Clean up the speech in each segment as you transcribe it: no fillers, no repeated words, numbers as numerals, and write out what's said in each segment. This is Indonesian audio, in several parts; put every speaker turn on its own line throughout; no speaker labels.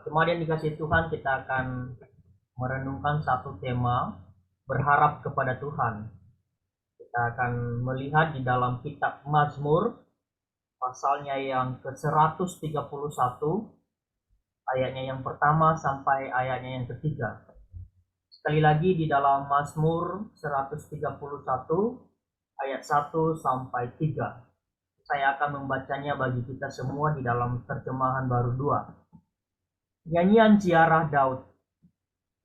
Kemudian dikasih Tuhan, kita akan merenungkan satu tema, berharap kepada Tuhan. Kita akan melihat di dalam kitab Mazmur, pasalnya yang ke-131, ayatnya yang pertama sampai ayatnya yang ketiga. Sekali lagi di dalam Mazmur 131, ayat 1 sampai 3. Saya akan membacanya bagi kita semua di dalam terjemahan baru 2. Nyanyian ziarah Daud.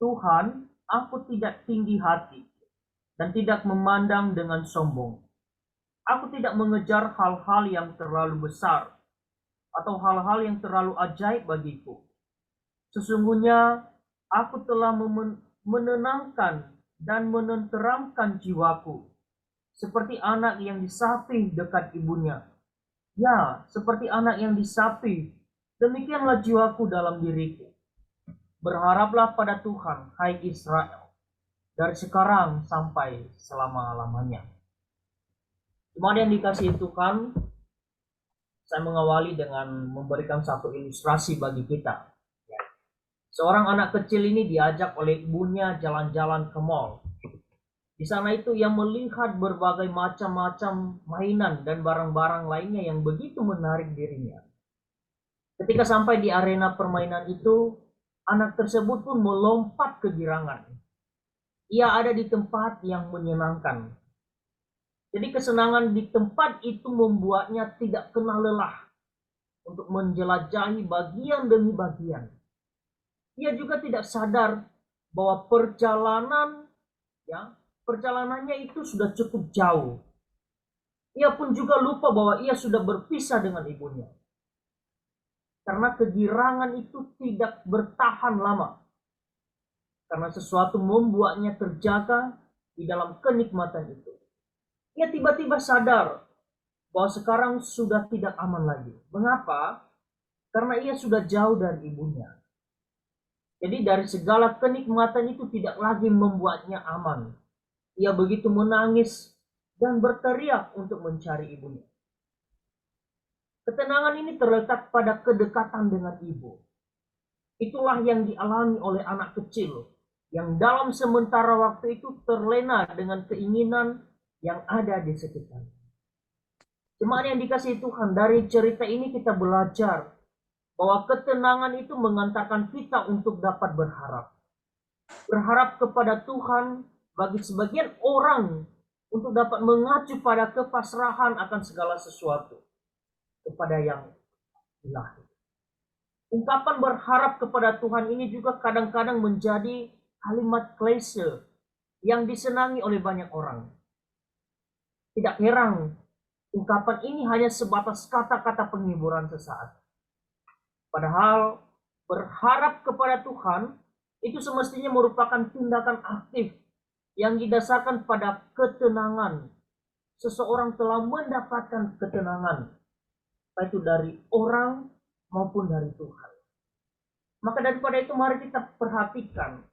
Tuhan, aku tidak tinggi hati dan tidak memandang dengan sombong. Aku tidak mengejar hal-hal yang terlalu besar atau hal-hal yang terlalu ajaib bagiku. Sesungguhnya aku telah menenangkan dan menenteramkan jiwaku, seperti anak yang disapih dekat ibunya. Ya, seperti anak yang disapih, demikianlah jiwaku dalam diriku. Berharaplah pada Tuhan, hai Israel, dari sekarang sampai selama-lamanya. Kemudian dikasih Tuhan, saya mengawali dengan memberikan satu ilustrasi bagi kita. Seorang anak kecil ini diajak oleh ibunya jalan-jalan ke mall. Di sana itu ia melihat berbagai macam-macam mainan dan barang-barang lainnya yang begitu menarik dirinya. Ketika sampai di arena permainan itu, anak tersebut pun melompat kegirangan. Ia ada di tempat yang menyenangkan. Jadi kesenangan di tempat itu membuatnya tidak kenal lelah untuk menjelajahi bagian demi bagian. Ia juga tidak sadar bahwa perjalanannya itu sudah cukup jauh. Ia pun juga lupa bahwa ia sudah berpisah dengan ibunya. Karena kegirangan itu tidak bertahan lama. Karena sesuatu membuatnya terjaga di dalam kenikmatan itu. Ia tiba-tiba sadar bahwa sekarang sudah tidak aman lagi. Mengapa? Karena ia sudah jauh dari ibunya. Jadi dari segala kenikmatan itu tidak lagi membuatnya aman. Ia begitu menangis dan berteriak untuk mencari ibunya. Ketenangan ini terletak pada kedekatan dengan ibu. Itulah yang dialami oleh anak kecil yang dalam sementara waktu itu terlena dengan keinginan yang ada di sekitarnya. Jemaat yang dikasihi Tuhan, dari cerita ini kita belajar bahwa ketenangan itu mengantarkan kita untuk dapat berharap. Berharap kepada Tuhan bagi sebagian orang untuk dapat mengacu pada kepasrahan akan segala sesuatu kepada yang ilahi. Ungkapan berharap kepada Tuhan ini juga kadang-kadang menjadi kalimat klise yang disenangi oleh banyak orang. Tidak heran, ungkapan ini hanya sebatas kata-kata penghiburan sesaat. Padahal berharap kepada Tuhan itu semestinya merupakan tindakan aktif yang didasarkan pada ketenangan. Seseorang telah mendapatkan ketenangan, baik itu dari orang maupun dari Tuhan. Maka daripada itu mari kita perhatikan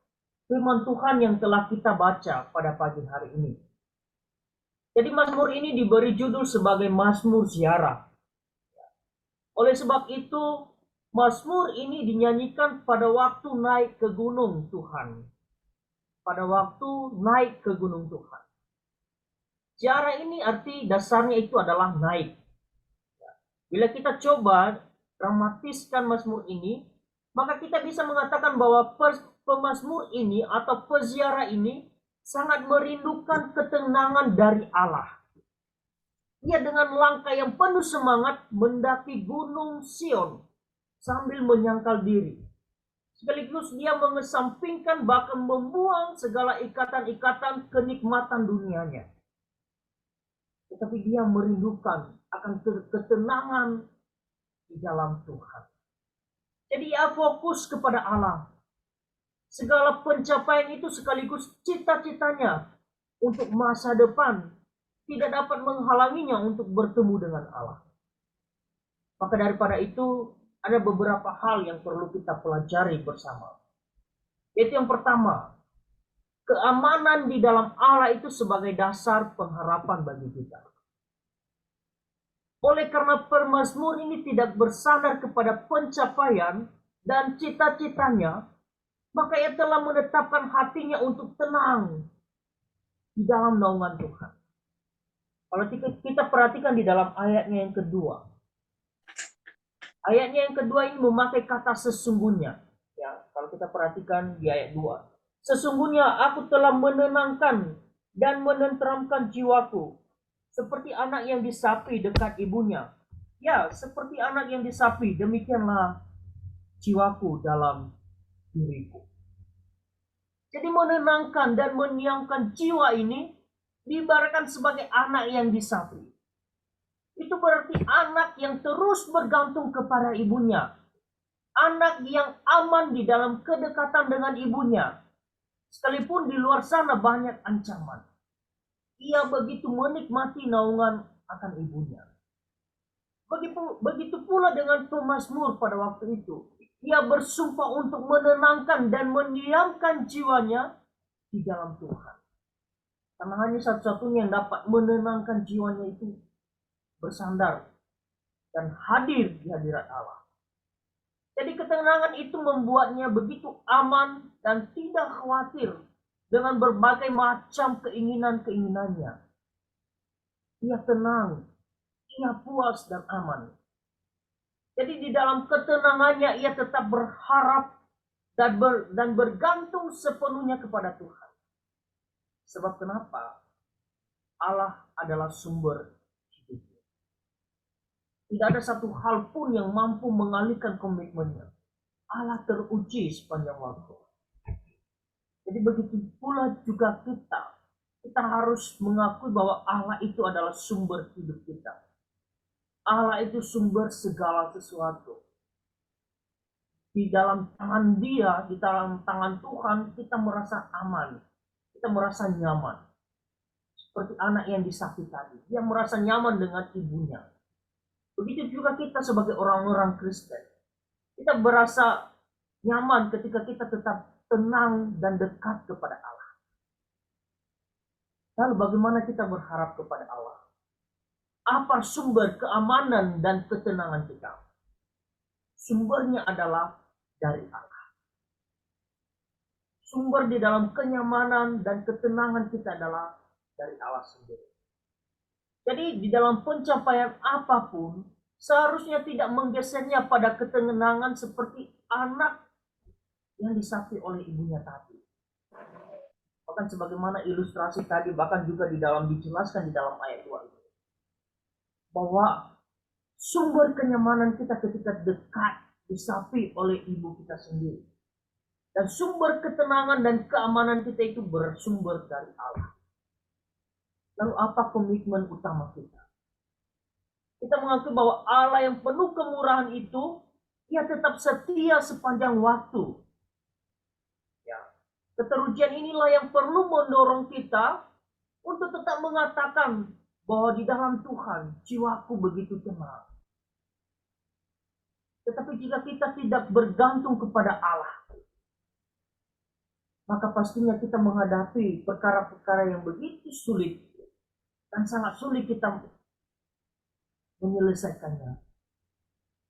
firman Tuhan yang telah kita baca pada pagi hari ini. Jadi Mazmur ini diberi judul sebagai Mazmur Ziarah. Oleh sebab itu Mazmur ini dinyanyikan pada waktu naik ke gunung Tuhan. Pada waktu naik ke gunung Tuhan. Ziarah ini arti dasarnya itu adalah naik. Bila kita coba dramatiskan Mazmur ini, maka kita bisa mengatakan bahwa pemazmur ini atau peziarah ini sangat merindukan ketenangan dari Allah. Ia dengan langkah yang penuh semangat mendaki gunung Sion sambil menyangkal diri. Sekaligus dia mengesampingkan bahkan membuang segala ikatan-ikatan kenikmatan dunianya. Tetapi dia merindukan akan ketenangan di dalam Tuhan. Jadi ia fokus kepada Allah. Segala pencapaian itu sekaligus cita-citanya untuk masa depan tidak dapat menghalanginya untuk bertemu dengan Allah. Maka daripada itu ada beberapa hal yang perlu kita pelajari bersama. Yaitu yang pertama, keamanan di dalam Allah itu sebagai dasar pengharapan bagi kita. Oleh karena pemazmur ini tidak bersandar kepada pencapaian, dan cita-citanya, maka ia telah menetapkan hatinya untuk tenang di dalam naungan Tuhan. Kalau kita perhatikan di dalam ayatnya yang kedua, ayatnya yang kedua ini memakai kata sesungguhnya. Ya, kalau kita perhatikan di ayat 2. Sesungguhnya aku telah menenangkan dan menenteramkan jiwaku, seperti anak yang disapi dekat ibunya. Ya, seperti anak yang disapi, demikianlah jiwaku dalam diriku. Jadi menenangkan dan menyiangkan jiwa ini diibaratkan sebagai anak yang disapi. Itu berarti anak yang terus bergantung kepada ibunya. Anak yang aman di dalam kedekatan dengan ibunya. Sekalipun di luar sana banyak ancaman. Ia begitu menikmati naungan akan ibunya. Begitu pula dengan pemazmur pada waktu itu. Ia bersumpah untuk menenangkan dan mendiamkan jiwanya di dalam Tuhan. Karena hanya satu-satunya yang dapat menenangkan jiwanya itu bersandar dan hadir di hadirat Allah. Jadi ketenangan itu membuatnya begitu aman dan tidak khawatir dengan berbagai macam keinginan-keinginannya. Ia tenang, ia puas dan aman. Jadi di dalam ketenangannya ia tetap berharap dan bergantung sepenuhnya kepada Tuhan. Sebab kenapa? Allah adalah sumber hidupnya. Tidak ada satu hal pun yang mampu mengalihkan komitmennya. Allah teruji sepanjang waktu. Jadi begitu pula juga kita harus mengakui bahwa Allah itu adalah sumber hidup kita. Allah itu sumber segala sesuatu. Di dalam tangan Dia, di dalam tangan Tuhan, kita merasa aman. Kita merasa nyaman. Seperti anak yang disapi tadi. Dia merasa nyaman dengan ibunya. Begitu juga kita sebagai orang-orang Kristen. Kita berasa nyaman ketika kita tetap tenang dan dekat kepada Allah. Lalu bagaimana kita berharap kepada Allah? Apa sumber keamanan dan ketenangan kita? Sumbernya adalah dari Allah. Sumber di dalam kenyamanan dan ketenangan kita adalah dari Allah sendiri. Jadi di dalam pencapaian apapun, seharusnya tidak menggesernya pada ketenangan seperti anak yang disapi oleh ibunya tadi. Bahkan sebagaimana ilustrasi tadi, bahkan juga dijelaskan di dalam ayat 2 itu. Bahwa sumber kenyamanan kita ketika dekat disapi oleh ibu kita sendiri. Dan sumber ketenangan dan keamanan kita itu bersumber dari Allah. Lalu apa komitmen utama kita? Kita mengakui bahwa Allah yang penuh kemurahan itu, Ia tetap setia sepanjang waktu. Ya. Keterujian inilah yang perlu mendorong kita untuk tetap mengatakan bahwa di dalam Tuhan jiwaku begitu tenang. Tetapi jika kita tidak bergantung kepada Allah, maka pastinya kita menghadapi perkara-perkara yang begitu sulit dan sangat sulit kita menyelesaikannya.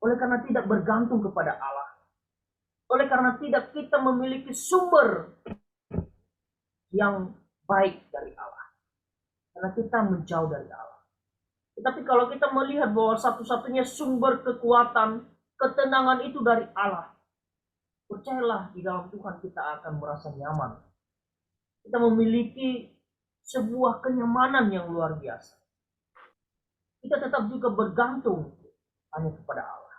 Oleh karena tidak bergantung kepada Allah. Oleh karena tidak kita memiliki sumber yang baik dari Allah. Karena kita menjauh dari Allah. Tetapi kalau kita melihat bahwa satu-satunya sumber kekuatan, ketenangan itu dari Allah, percayalah di dalam Tuhan kita akan merasa nyaman. Kita memiliki sebuah kenyamanan yang luar biasa. Kita tetap juga bergantung hanya kepada Allah.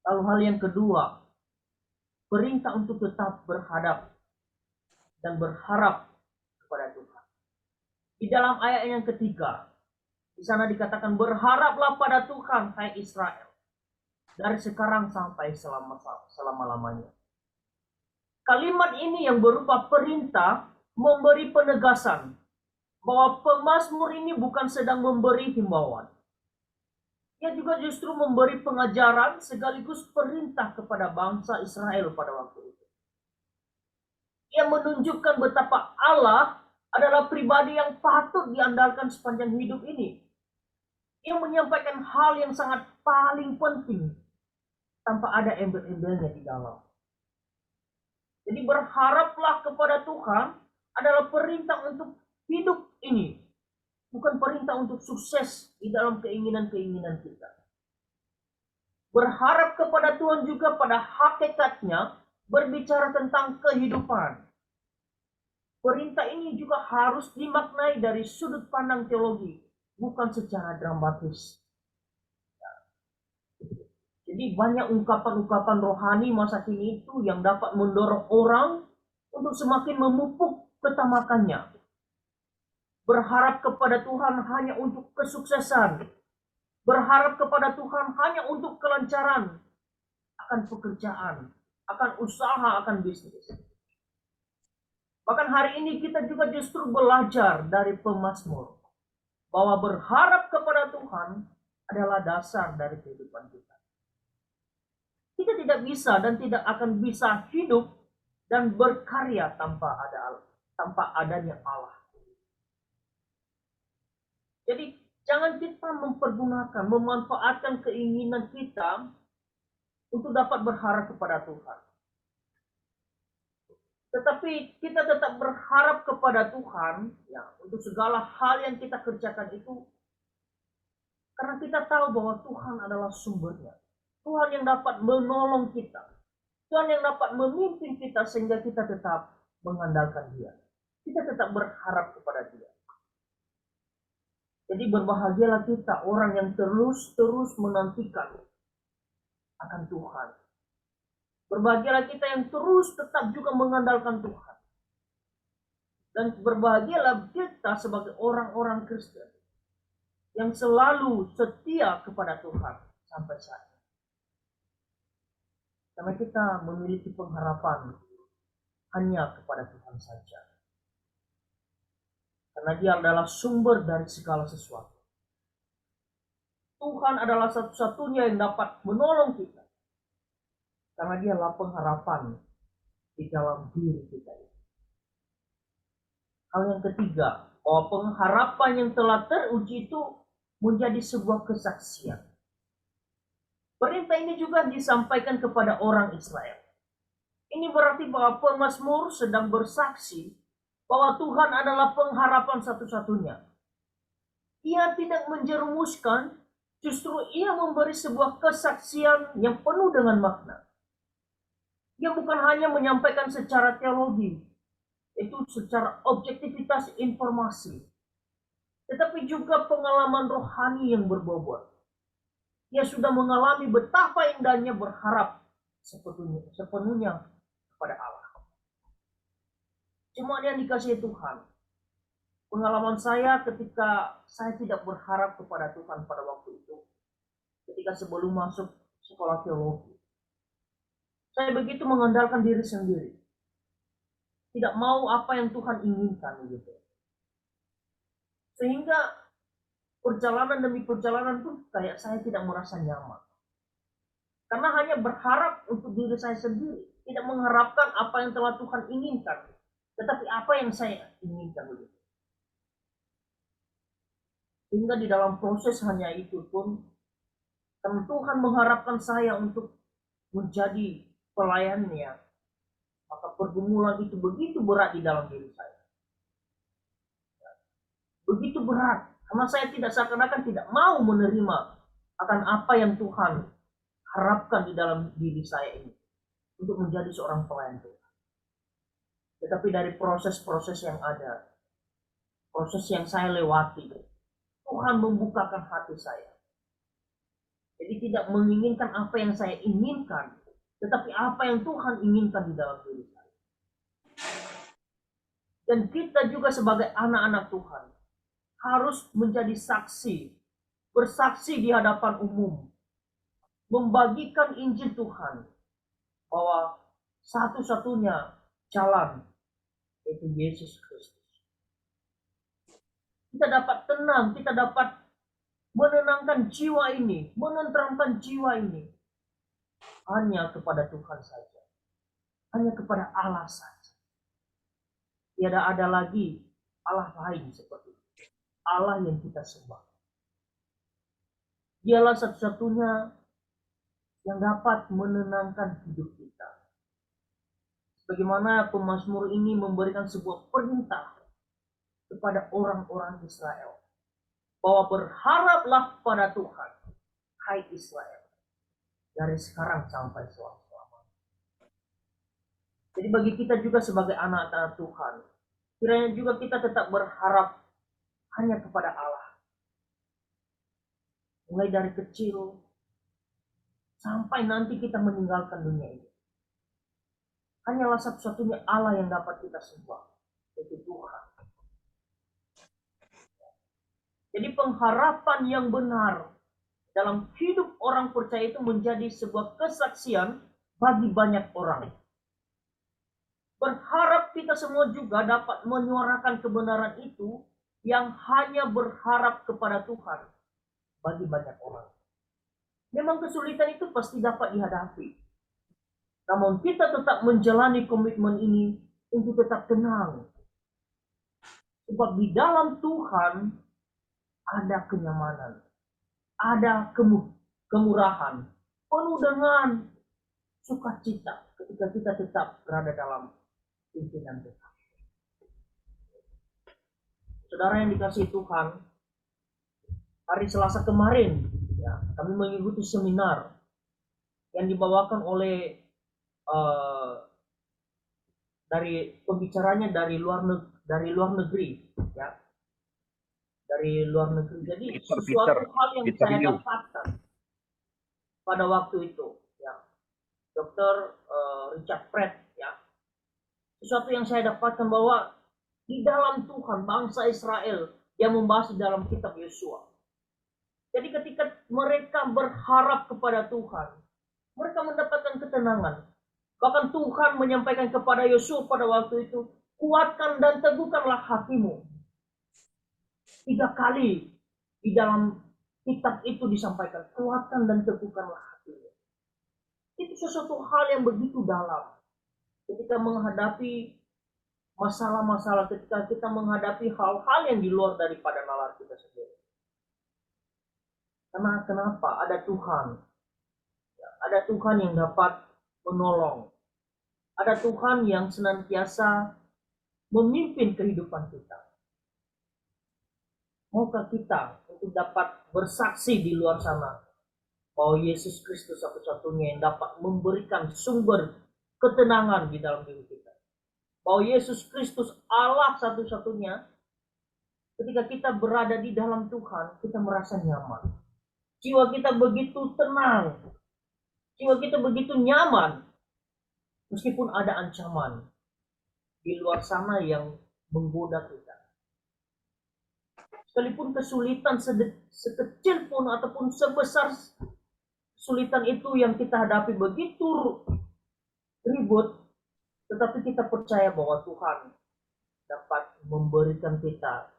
Lalu hal yang kedua, perintah untuk tetap berhadap dan berharap kepada Tuhan. Di dalam ayat yang ketiga, di sana dikatakan berharaplah pada Tuhan, hai Israel, dari sekarang sampai selama-lamanya. Kalimat ini yang berupa perintah memberi penegasan bahwa pemazmur ini bukan sedang memberi himbauan. Ia juga justru memberi pengajaran sekaligus perintah kepada bangsa Israel pada waktu itu. Ia menunjukkan betapa Allah adalah pribadi yang patut diandalkan sepanjang hidup ini. Ia menyampaikan hal yang sangat paling penting tanpa ada embel-embelnya di dalam. Jadi berharaplah kepada Tuhan adalah perintah untuk hidup ini, bukan perintah untuk sukses di dalam keinginan-keinginan kita. Berharap kepada Tuhan juga pada hakikatnya berbicara tentang kehidupan. Perintah ini juga harus dimaknai dari sudut pandang teologi, bukan secara dramatis. Jadi banyak ungkapan-ungkapan rohani masa kini itu yang dapat mendorong orang untuk semakin memupuk ketamakannya. Berharap kepada Tuhan hanya untuk kesuksesan. Berharap kepada Tuhan hanya untuk kelancaran akan pekerjaan, akan usaha, akan bisnis. Bahkan hari ini kita juga justru belajar dari pemazmur bahwa berharap kepada Tuhan adalah dasar dari kehidupan kita. Kita tidak bisa dan tidak akan bisa hidup dan berkarya tanpa adanya Allah. Jadi jangan kita memanfaatkan keinginan kita untuk dapat berharap kepada Tuhan. Tetapi kita tetap berharap kepada Tuhan ya, untuk segala hal yang kita kerjakan itu, karena kita tahu bahwa Tuhan adalah sumbernya. Tuhan yang dapat menolong kita. Tuhan yang dapat memimpin kita sehingga kita tetap mengandalkan Dia. Kita tetap berharap kepada Dia. Jadi berbahagialah kita orang yang terus menantikan akan Tuhan. Berbahagialah kita yang terus tetap juga mengandalkan Tuhan. Dan berbahagialah kita sebagai orang-orang Kristen yang selalu setia kepada Tuhan sampai saat ini. Karena kita memiliki pengharapan hanya kepada Tuhan saja. Karena Dia adalah sumber dari segala sesuatu. Tuhan adalah satu-satunya yang dapat menolong kita. Karena Dia adalah pengharapan di dalam diri kita. Hal yang ketiga, bahwa pengharapan yang telah teruji itu menjadi sebuah kesaksian. Perintah ini juga disampaikan kepada orang Israel. Ini berarti bahwa pemazmur sedang bersaksi bahwa Tuhan adalah pengharapan satu-satunya. Ia tidak menjerumuskan, justru ia memberi sebuah kesaksian yang penuh dengan makna. Ia bukan hanya menyampaikan secara teologi, itu secara objektivitas informasi, tetapi juga pengalaman rohani yang berbobot. Ia sudah mengalami betapa indahnya berharap sepenuhnya kepada Allah. Cuma yang dikasihi Tuhan. Pengalaman saya ketika saya tidak berharap kepada Tuhan pada waktu itu, ketika sebelum masuk sekolah teologi, saya begitu mengandalkan diri sendiri. Tidak mau apa yang Tuhan inginkan gitu. Sehingga perjalanan demi perjalanan pun kayak saya tidak merasa nyaman. Karena hanya berharap untuk diri saya sendiri. Tidak mengharapkan apa yang telah Tuhan inginkan. Tetapi apa yang saya inginkan begitu. Hingga di dalam proses hanya itu pun, karena Tuhan mengharapkan saya untuk menjadi pelayannya, maka pergumulan itu begitu berat di dalam diri saya. Begitu berat. Karena saya seakan-akan tidak mau menerima akan apa yang Tuhan harapkan di dalam diri saya ini. Untuk menjadi seorang pelayan Tuhan. Tetapi dari proses-proses yang ada, proses yang saya lewati, Tuhan membukakan hati saya. Jadi tidak menginginkan apa yang saya inginkan, tetapi apa yang Tuhan inginkan di dalam diri saya. Dan kita juga sebagai anak-anak Tuhan harus menjadi saksi, bersaksi di hadapan umum, membagikan Injil Tuhan, bahwa satu-satunya jalan yaitu Yesus Kristus. Kita dapat tenang, kita dapat menenangkan jiwa ini, menenteramkan jiwa ini hanya kepada Tuhan saja, hanya kepada Allah saja. Tidak ada lagi Allah lain seperti itu. Allah yang kita sembah. Dialah satu-satunya yang dapat menenangkan hidup kita. Bagaimana pemazmur ini memberikan sebuah perintah kepada orang-orang Israel, bahwa berharaplah pada Tuhan, hai Israel, dari sekarang sampai selama-lamanya. Jadi bagi kita juga sebagai anak-anak Tuhan, kiranya juga kita tetap berharap hanya kepada Allah. Mulai dari kecil sampai nanti kita meninggalkan dunia ini. Hanyalah satu-satunya Allah yang dapat kita sembah, yaitu Tuhan. Jadi pengharapan yang benar dalam hidup orang percaya itu menjadi sebuah kesaksian bagi banyak orang. Berharap kita semua juga dapat menyuarakan kebenaran itu yang hanya berharap kepada Tuhan bagi banyak orang. Memang kesulitan itu pasti dapat dihadapi. Namun kita tetap menjalani komitmen ini untuk tetap tenang. Sebab di dalam Tuhan ada kenyamanan, ada kemurahan, penuh dengan sukacita ketika kita tetap berada dalam pimpinan Tuhan. Saudara yang dikasihi Tuhan, hari Selasa kemarin ya, kami mengikuti seminar yang dibawakan oleh dari pembicaranya dari luar negeri ya, dari luar negeri. Jadi sesuatu hal yang saya dapatkan pada waktu itu ya, Dr. Richard Pratt ya, sesuatu yang saya dapatkan bahwa di dalam Tuhan bangsa Israel yang membahas di dalam kitab Yosua. Jadi ketika mereka berharap kepada Tuhan, mereka mendapatkan ketenangan. Bahkan Tuhan menyampaikan kepada Yosua pada waktu itu, kuatkan dan teguhkanlah hatimu. 3 kali di dalam kitab itu disampaikan, kuatkan dan teguhkanlah hatimu. Itu sesuatu hal yang begitu dalam. Ketika menghadapi masalah-masalah, ketika kita menghadapi hal-hal yang di luar daripada nalar kita sendiri. Karena kenapa? Ada Tuhan. Ada Tuhan yang dapat menolong. Ada Tuhan yang senantiasa memimpin kehidupan kita. Maukah kita untuk dapat bersaksi di luar sana bahwa Yesus Kristus satu-satunya yang dapat memberikan sumber ketenangan di dalam diri kita. Bahwa Yesus Kristus Allah satu-satunya, ketika kita berada di dalam Tuhan, kita merasa nyaman. Jiwa kita begitu tenang. Jiwa kita begitu nyaman. Meskipun ada ancaman di luar sana yang menggoda kita. Sekalipun kesulitan sekecil pun ataupun sebesar kesulitan itu yang kita hadapi begitu ribut, tetapi kita percaya bahwa Tuhan dapat memberikan kita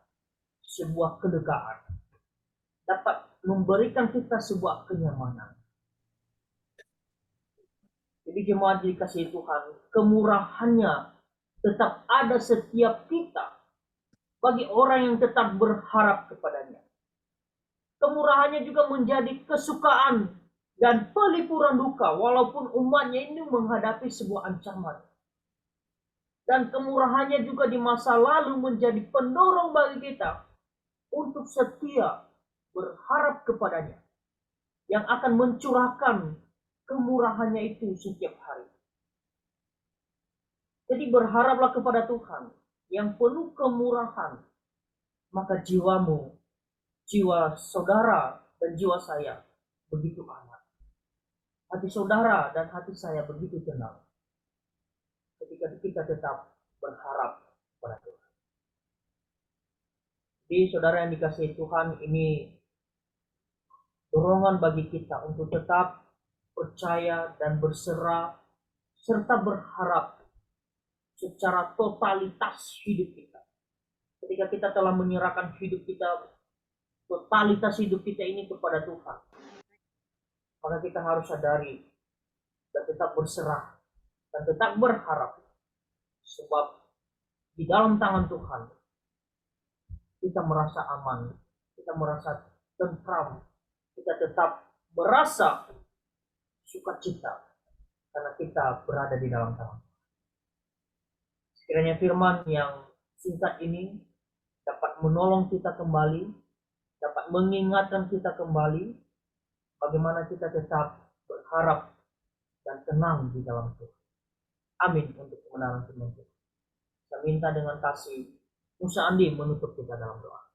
sebuah kelegaan, dapat memberikan kita sebuah kenyamanan. Jadi jemaat dikasihi Tuhan, kemurahannya tetap ada setiap kita bagi orang yang tetap berharap kepadanya. Kemurahannya juga menjadi kesukaan dan pelipuran duka walaupun umatnya ini menghadapi sebuah ancaman. Dan kemurahannya juga di masa lalu menjadi pendorong bagi kita untuk setia berharap kepadanya, yang akan mencurahkan kemurahannya itu setiap hari. Jadi berharaplah kepada Tuhan yang penuh kemurahan, maka jiwamu, jiwa saudara dan jiwa saya begitu aman. Hati saudara dan hati saya begitu tenang ketika kita tetap berharap kepada Tuhan. Jadi saudara yang dikasihi Tuhan, ini dorongan bagi kita untuk tetap percaya dan berserah serta berharap secara totalitas hidup kita. Ketika kita telah menyerahkan hidup kita, totalitas hidup kita ini kepada Tuhan, maka kita harus sadari dan tetap berserah dan tetap berharap, sebab di dalam tangan Tuhan kita merasa aman, kita merasa tentram, kita tetap merasa sukacita karena kita berada di dalam tangan. Sekiranya firman yang singkat ini dapat menolong kita kembali, dapat mengingatkan kita kembali bagaimana kita tetap berharap dan tenang di dalam Tuhan. Amin untuk kebenaran firman Tuhan. Saya minta dengan kasih Musa Andi menutup kita dalam doa.